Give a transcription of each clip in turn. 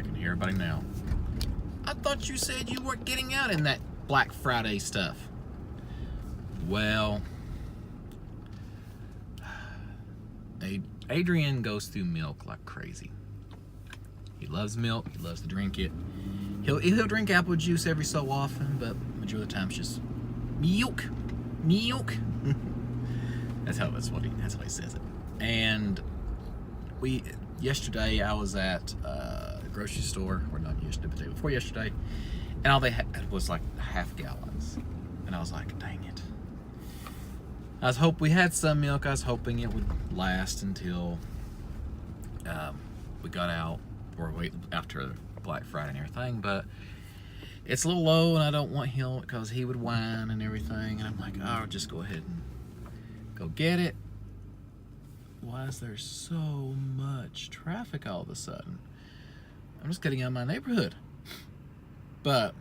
can hear everybody now. I thought you said you weren't getting out in that Black Friday stuff. Well, Adrian goes through milk like crazy. He loves milk. He loves to drink it. He'll drink apple juice every so often, but majority of the time it's just milk. That's how he says it. And yesterday I was at a grocery store, or not yesterday, but the day before yesterday, and all they had was like half gallons, and I was like, dang it. We had some milk. I was hoping it would last until we got out, or wait after Black Friday and everything, but it's a little low, and I don't want him, because he would whine and everything, and I'm like, oh, I'll just go ahead and go get it. Why is there so much traffic all of a sudden? I'm just getting out of my neighborhood. But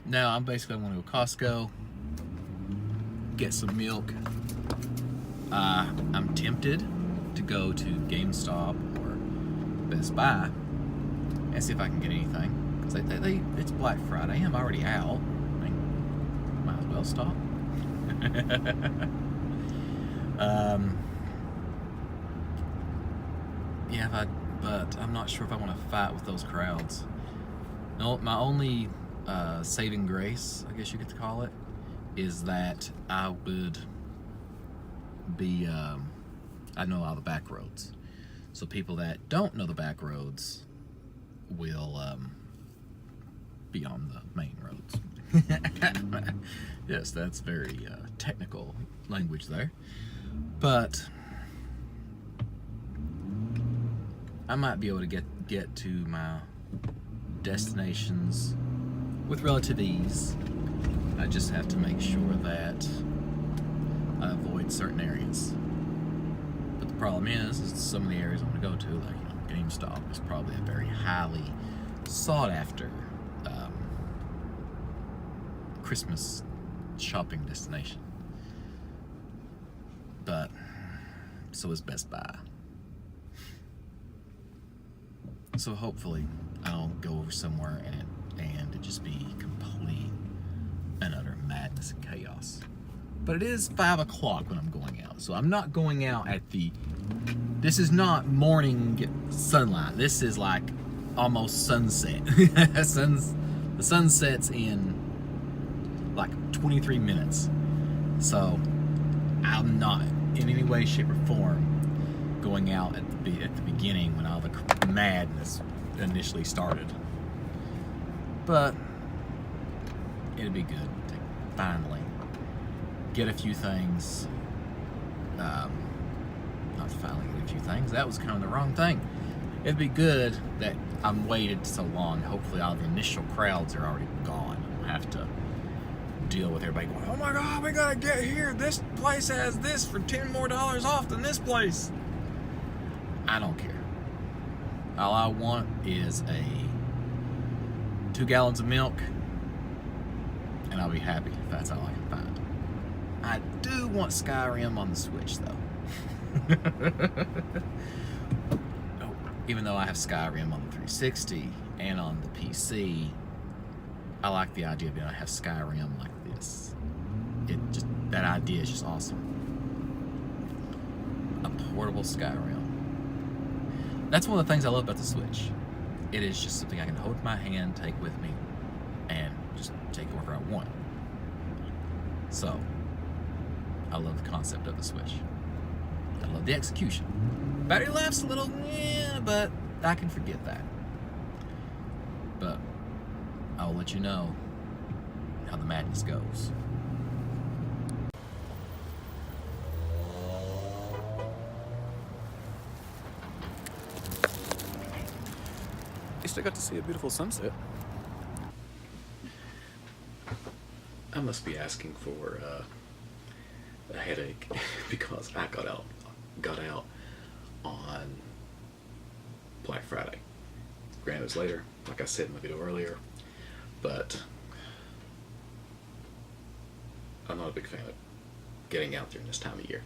now I'm basically going to go to Costco, get some milk. I'm tempted to go to GameStop or Best Buy and see if I can get anything, because it's Black Friday. I'm already out. I mean, might as well stop. Yeah, but I'm not sure if I want to fight with those crowds. No, my only saving grace, I guess you could call it, is that I would be, I know all the back roads. So people that don't know the back roads will be on the main roads. Yes, that's very technical language there. But I might be able to get to my destinations with relative ease. I just have to make sure that I avoid certain areas. But the problem is some of the areas I want to go to, like GameStop, is probably a very highly sought after Christmas shopping destination. But so is Best Buy. So hopefully I'll go over somewhere and it just be complete and utter madness and chaos. But it is 5 o'clock when I'm going out, so I'm not going out this is not morning sunlight. This is like almost sunset. The sun sets in like 23 minutes. So I'm not in any way, shape, or form going out at the beginning when all the madness initially started. But it'd be good to finally get a few things. Not finally get a few things. That was kind of the wrong thing. It'd be good that I'm waited so long. Hopefully all the initial crowds are already gone. I don't have to deal with everybody going, oh my God, we gotta get here. This place has this for $10 more off than this place. I don't care. All I want is 2 gallons of milk, and I'll be happy if that's all I can find. I do want Skyrim on the Switch, though. Oh, even though I have Skyrim on the 360 and on the PC, I like the idea of being able to have Skyrim like this. That idea is just awesome. A portable Skyrim. That's one of the things I love about the Switch. It is just something I can hold in my hand, take with me, and just take it wherever I want. So, I love the concept of the Switch. I love the execution. Battery life's a little, but I can forget that. But I'll let you know how the madness goes. At least I got to see a beautiful sunset. I must be asking for a headache because I got out on Black Friday. Granted, it was later, like I said in my video earlier, but I'm not a big fan of getting out during this time of year.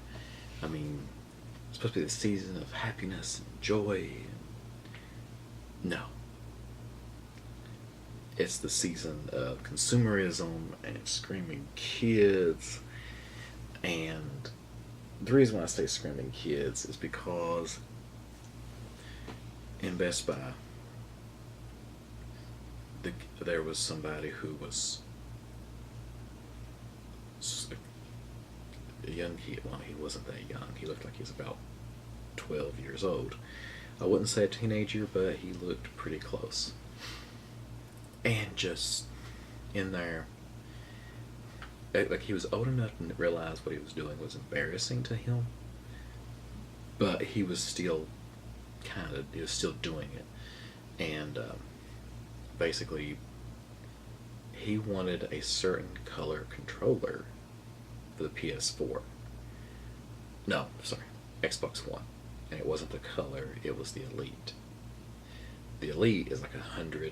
I mean, it's supposed to be the season of happiness and joy. No. it's the season of consumerism and screaming kids. And the reason why I say screaming kids is because in Best Buy, there was somebody who was a young kid. Well, he wasn't that young. He looked like he was about 12 years old. I wouldn't say a teenager, but he looked pretty close. And just in there, like he was old enough to realize what he was doing was embarrassing to him, but he was still he was still doing it. And basically, he wanted a certain color controller for the PS4. No, sorry, Xbox One. And it wasn't the color, it was the Elite. The Elite is like $100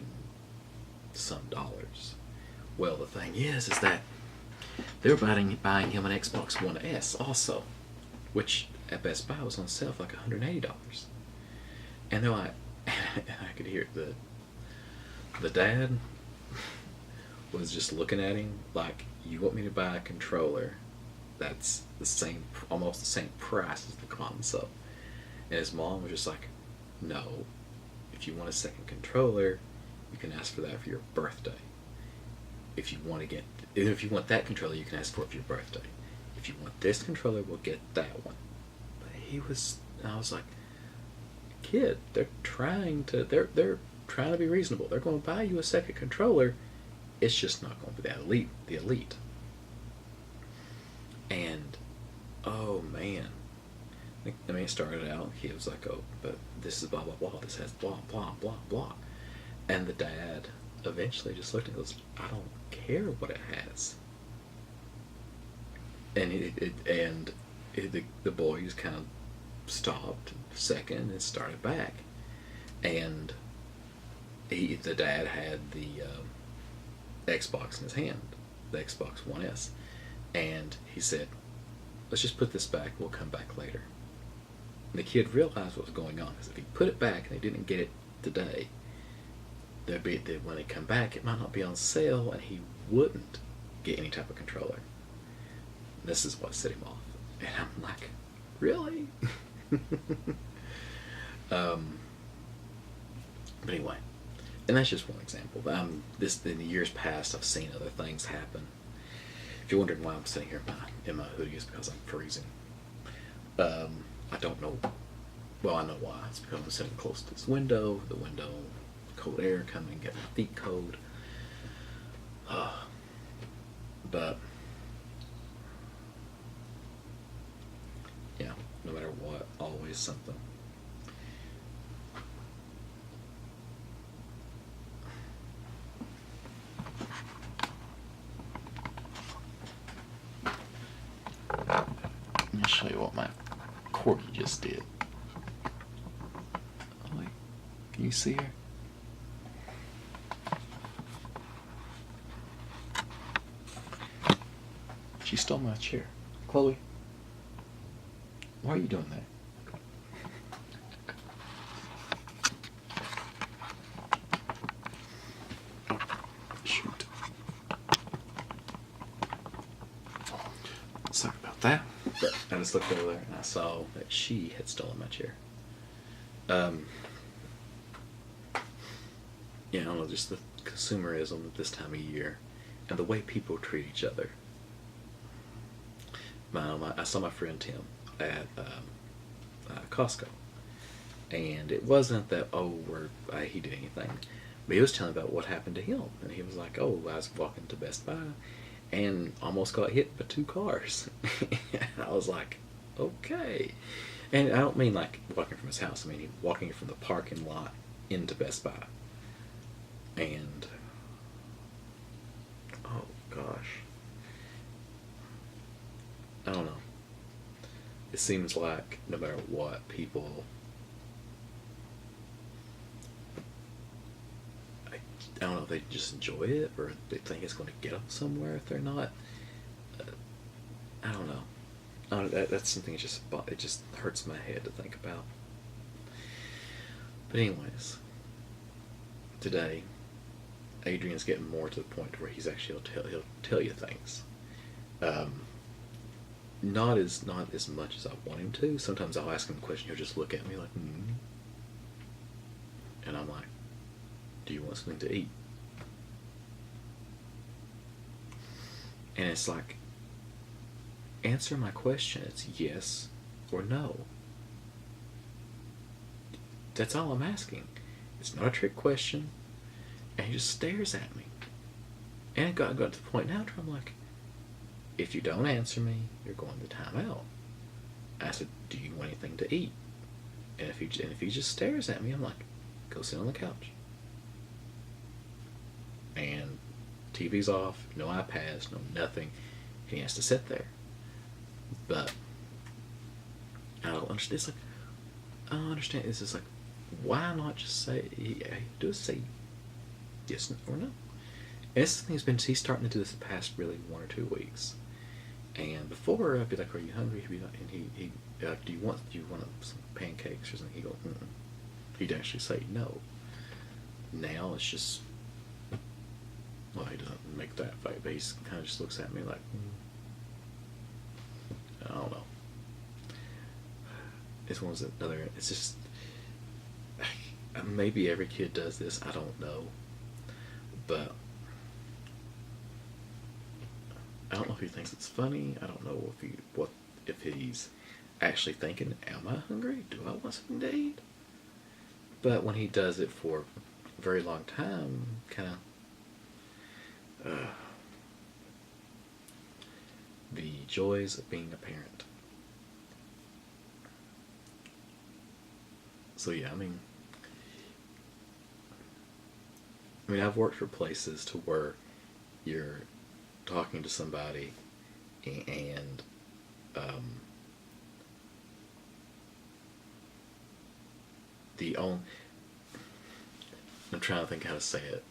some dollars. Well, the thing is that they were buying him an Xbox One S also, which at Best Buy was on sale for like $180. And they're like, I could hear the dad was just looking at him like, you want me to buy a controller that's the same, almost the same price as the console? And his mom was just like, no, if you want a second controller, you can ask for that for your birthday. If you want that controller, you can ask for it for your birthday. If you want this controller, we'll get that one. But I was like, kid, they're trying to be reasonable. They're going to buy you a second controller. It's just not going to be the Elite. And oh man, I mean, it started out, he was like, oh, but this is blah blah blah. This has blah blah blah blah. And the dad eventually just looked and goes, I don't care what it has. And the boys kind of stopped second and started back. And the dad had the Xbox in his hand, the Xbox One S. And he said, let's just put this back, we'll come back later. And the kid realized what was going on, because if he put it back and they didn't get it today, when they come back, it might not be on sale, and he wouldn't get any type of controller. And this is what set him off. And I'm like, really? But anyway, and that's just one example. In the years past, I've seen other things happen. If you're wondering why I'm sitting here in my hoodie, it's because I'm freezing. I don't know. Well, I know why. It's because I'm sitting close to this window. The window, cold air coming, getting my feet cold. But yeah, no matter what, always something. Let me show you what my corgi just did. Like, can you see her? She stole my chair. Chloe, why are you doing that? Shoot. Sorry about that. But I just looked over there and I saw that she had stolen my chair. Yeah, I don't know, just the consumerism this time of year and the way people treat each other. I saw my friend Tim at Costco, and it wasn't that he did anything, but he was telling about what happened to him, and he was like, "Oh, I was walking to Best Buy, and almost got hit by 2 cars." I was like, "Okay," and I don't mean like walking from his house. I mean walking from the parking lot into Best Buy, and oh gosh. I don't know. It seems like no matter what, people, I don't know if they just enjoy it or they think it's going to get them somewhere if they're not. I don't know. That's something it just hurts my head to think about. But anyways, today Adrian's getting more to the point where he'll tell you things. Um, not as much as I want him to. Sometimes I'll ask him a question, he'll just look at me like, and I'm like, do you want something to eat? And it's like, answer my question. It's yes or no. That's all I'm asking. It's not a trick question. And he just stares at me. And it got to the point now where I'm like, if you don't answer me, you're going to timeout. I said, do you want anything to eat? And if he just stares at me, I'm like, go sit on the couch. And TV's off, no iPads, no nothing. And he has to sit there. But I don't understand. It's like, I don't understand. It's just like, why not just say, say yes or no? And this thing he's starting to do this the past really 1 or 2 weeks. And before I'd be like, are you hungry? He'd be like, and he'd like, do you want some pancakes or something? He'd go, mm-mm. He'd actually say no. Now it's just, well, he doesn't make that fight, but he kind of just looks at me like, I don't know. It's one of those other. It's just maybe every kid does this. I don't know, but I don't know if he thinks it's funny. I don't know if he's actually thinking, am I hungry? Do I want something to eat? But when he does it for a very long time, kind of the joys of being a parent. So yeah, I mean, I've worked for places to where you're talking to somebody and the only, I'm trying to think how to say it.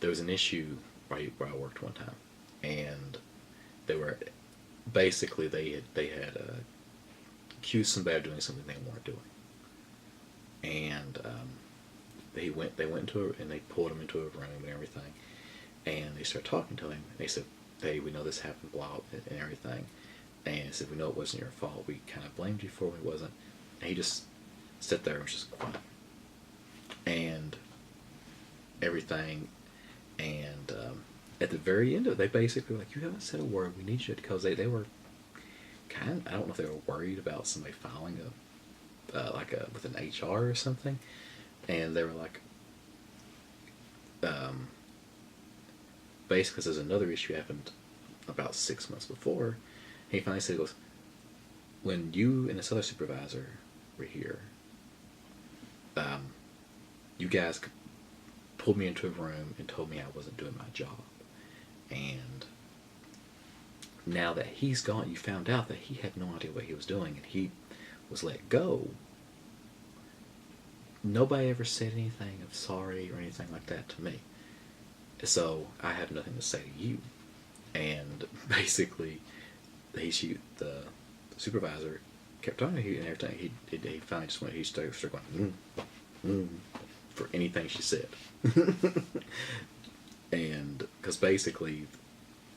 There was an issue where I worked one time, and they were basically they had accused somebody of doing something they weren't doing, and they went into and they pulled him into a room and everything, and they started talking to him. They said, "Hey, we know this happened, blah," and everything, and he said, "We know it wasn't your fault. We kind of blamed you for it. It wasn't." And he just sat there and was just quiet, and everything, and at the very end of it, they basically were like, "You haven't said a word. We need you," because they were kind of, I don't know if they were worried about somebody filing with an HR or something, and they were like, basically, because there's another issue happened about 6 months before. He finally said, he goes, when you and this other supervisor were here, you guys pulled me into a room and told me I wasn't doing my job. And now that he's gone, you found out that he had no idea what he was doing and he was let go. Nobody ever said anything of sorry or anything like that to me. So I have nothing to say to you. And basically, the supervisor kept talking to him and everything. He finally just went, he started going, for anything she said. And because basically,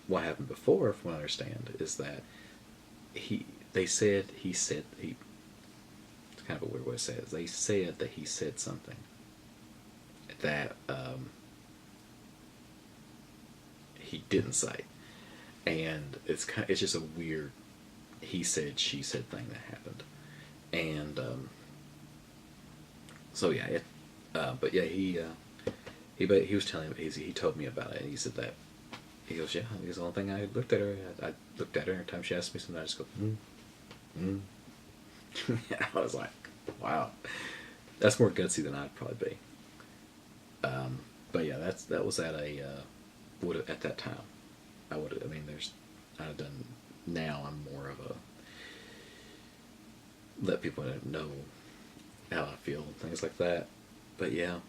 what happened before, from what I understand, is that it's kind of a weird way to say it. They said that he said something that he didn't say, and it's just a weird he said she said thing that happened, and so yeah, but yeah, he was telling me, he told me about it, and he said that he goes, yeah, because the only thing I looked at her, I looked at her every time she asked me something, I just go, I was like, wow, that's more gutsy than I'd probably be. But yeah, that was at at that time. I'd have done, now I'm more of a, let people know how I feel and things like that. But yeah,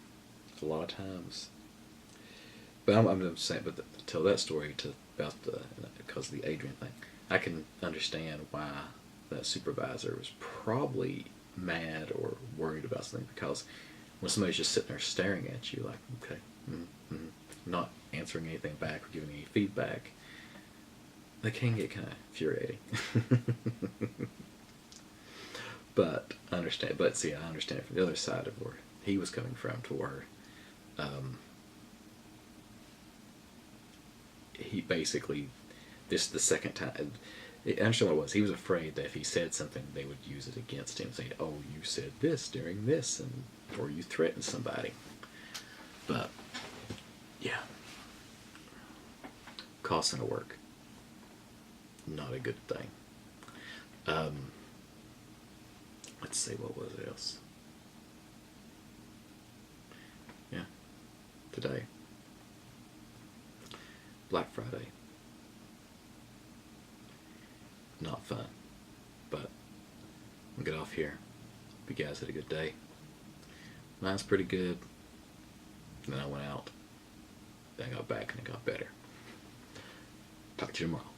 a lot of times. But I'm just saying, but to tell that story because of the Adrian thing, I can understand why that supervisor was probably mad or worried about something, because when somebody's just sitting there staring at you like, okay, not answering anything back or giving any feedback, that can get kind of infuriating. But I understand. But see, I understand from the other side of where he was coming from, to where he basically, this is the second time. I understand what it was. He was afraid that if he said something, they would use it against him, saying, "Oh, you said this during this," and or you threatened somebody. But yeah, costing of work, not a good thing. Let's see, what was it else? Yeah, today, Black Friday. Not fun, but I'll get off here. Hope you guys had a good day. Mine's pretty good. Then I went out. Then I got back and it got better. Talk to you tomorrow.